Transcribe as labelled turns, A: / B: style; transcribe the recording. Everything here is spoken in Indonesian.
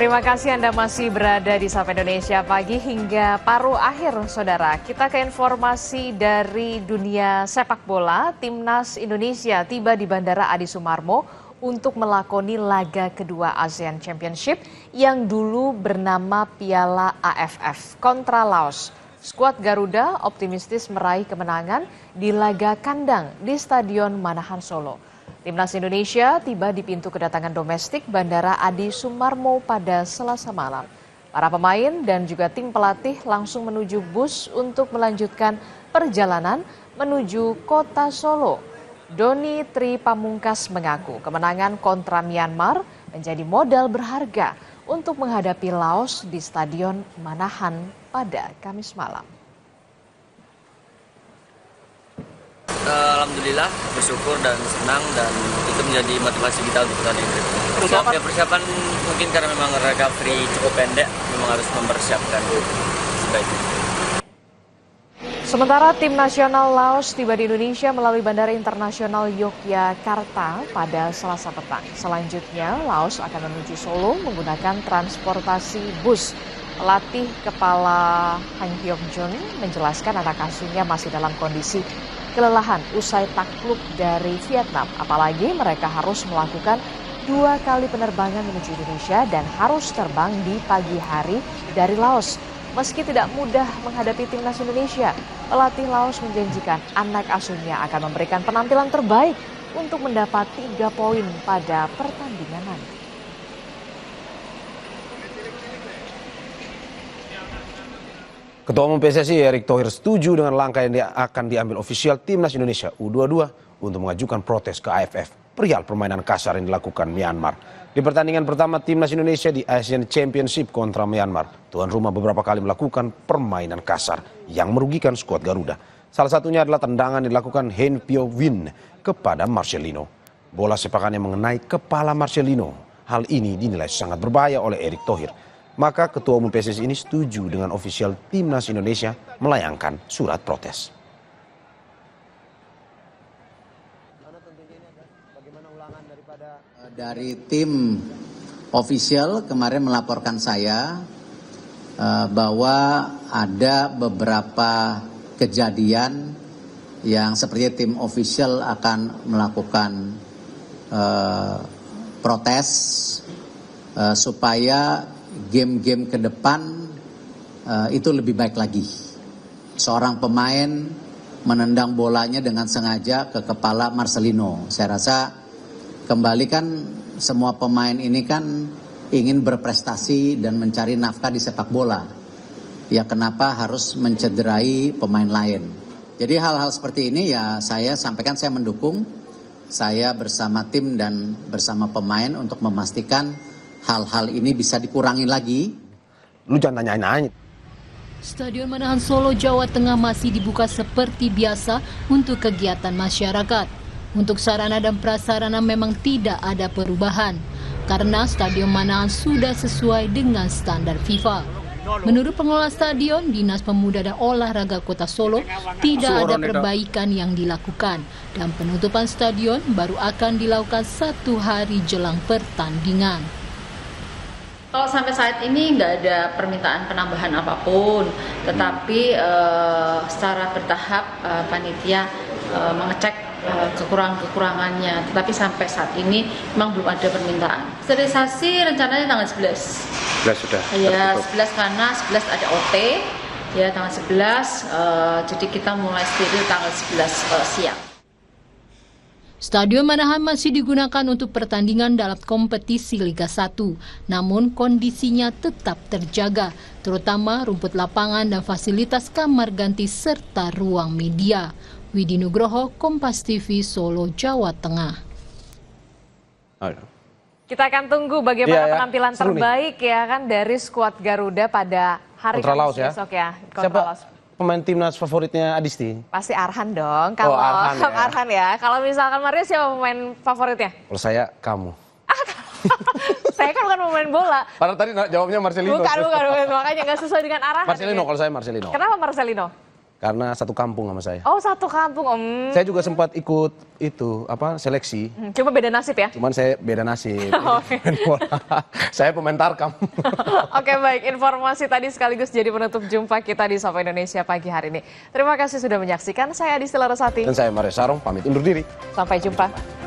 A: Terima kasih Anda masih berada di Sapa Indonesia Pagi hingga paruh akhir, Saudara. Kita ke informasi dari dunia sepak bola. Timnas Indonesia tiba di Bandara Adi Sumarmo untuk melakoni laga kedua ASEAN Championship yang dulu bernama Piala AFF kontra Laos. Skuad Garuda optimistis meraih kemenangan di laga kandang di Stadion Manahan Solo. Timnas Indonesia tiba di pintu kedatangan domestik Bandara Adi Sumarmo pada Selasa malam. Para pemain dan juga tim pelatih langsung menuju bus untuk melanjutkan perjalanan menuju kota Solo. Doni Tri Pamungkas mengaku kemenangan kontra Myanmar menjadi modal berharga untuk menghadapi Laos di Stadion Manahan pada Kamis malam.
B: Alhamdulillah bersyukur dan senang dan itu menjadi motivasi kita untuk pertandingan. Persiapan mungkin karena memang recovery cukup pendek, memang harus mempersiapkan sebaiknya.
A: Sementara tim nasional Laos tiba di Indonesia melalui Bandara Internasional Yogyakarta pada Selasa petang. Selanjutnya Laos akan menuju Solo menggunakan transportasi bus. Pelatih kepala Han Hyok Jun menjelaskan anak asuhnya masih dalam kondisi kelelahan usai takluk dari Vietnam. Apalagi mereka harus melakukan 2 kali penerbangan menuju Indonesia dan harus terbang di pagi hari dari Laos. Meski tidak mudah menghadapi timnas Indonesia, pelatih Laos menjanjikan anak asuhnya akan memberikan penampilan terbaik untuk mendapat 3 poin pada pertandingan nanti.
C: Ketua Umum PSSI Erick Thohir setuju dengan langkah yang akan diambil ofisial Timnas Indonesia U22 untuk mengajukan protes ke AFF perihal permainan kasar yang dilakukan Myanmar. Di pertandingan pertama Timnas Indonesia di Asian Championship kontra Myanmar, tuan rumah beberapa kali melakukan permainan kasar yang merugikan skuad Garuda. Salah satunya adalah tendangan yang dilakukan Hein Pyo Win kepada Marcelino. Bola sepakannya mengenai kepala Marcelino. Hal ini dinilai sangat berbahaya oleh Erick Thohir. Maka Ketua Umum PSSI ini setuju dengan ofisial Timnas Indonesia melayangkan surat protes.
D: Dari tim ofisial kemarin melaporkan saya bahwa ada beberapa kejadian yang seperti tim ofisial akan melakukan protes supaya game-game ke depan itu lebih baik lagi. Seorang pemain menendang bolanya dengan sengaja ke kepala Marcelino. Saya rasa kembali kan semua pemain ini kan ingin berprestasi dan mencari nafkah di sepak bola. Ya kenapa harus mencederai pemain lain. Jadi hal-hal seperti ini ya saya sampaikan saya mendukung. Saya bersama tim dan bersama pemain untuk memastikan hal-hal ini bisa dikurangi lagi.
C: Lu jangan nanya-nanya.
E: Stadion Manahan Solo, Jawa Tengah masih dibuka seperti biasa untuk kegiatan masyarakat. Untuk sarana dan prasarana memang tidak ada perubahan karena Stadion Manahan sudah sesuai dengan standar FIFA. Menurut pengelola stadion, Dinas Pemuda dan Olahraga Kota Solo tidak ada perbaikan yang dilakukan dan penutupan stadion baru akan dilakukan 1 hari jelang pertandingan.
F: Kalau sampai saat ini nggak ada permintaan penambahan apapun, tetapi secara bertahap panitia mengecek kekurangannya. Tetapi sampai saat ini memang belum ada permintaan. Sterilisasi rencananya tanggal 11.
C: 11 sudah.
F: Ya, 11 karena 11 ada OT. Ya, tanggal 11. Jadi kita mulai steril tanggal 11 siang.
E: Stadion Manahan masih digunakan untuk pertandingan dalam kompetisi Liga 1, namun kondisinya tetap terjaga, terutama rumput lapangan dan fasilitas kamar ganti serta ruang media. Widi Nugroho, Kompas TV, Solo, Jawa Tengah.
A: Kita akan tunggu bagaimana penampilan terbaik ya kan dari skuad Garuda pada hari Kamis besok ya.
C: Siapa pemain timnas favoritnya Adisti?
A: Pasti Arhan dong. Kalau Arhan ya. Kalau misalkan Mario siapa pemain favoritnya?
C: Kalau saya kamu.
A: Saya kan bukan pemain bola.
C: Padahal tadi jawabnya Marcelino.
A: Bukan. Makanya nggak sesuai dengan arahan.
C: Marcelino, kalau saya Marcelino.
A: Kenapa Marcelino?
C: Karena satu kampung sama saya.
A: Oh, satu kampung.
C: Saya juga sempat ikut seleksi.
A: Cuma beda nasib ya?
C: Cuman saya beda nasib. Main bola. Saya pemain tarkam.
A: Oke, baik. Informasi tadi sekaligus jadi penutup jumpa kita di Sapa Indonesia pagi hari ini. Terima kasih sudah menyaksikan. Saya Adistila Rosati.
C: Dan saya Mario Sarong, pamit undur diri.
A: Sampai jumpa.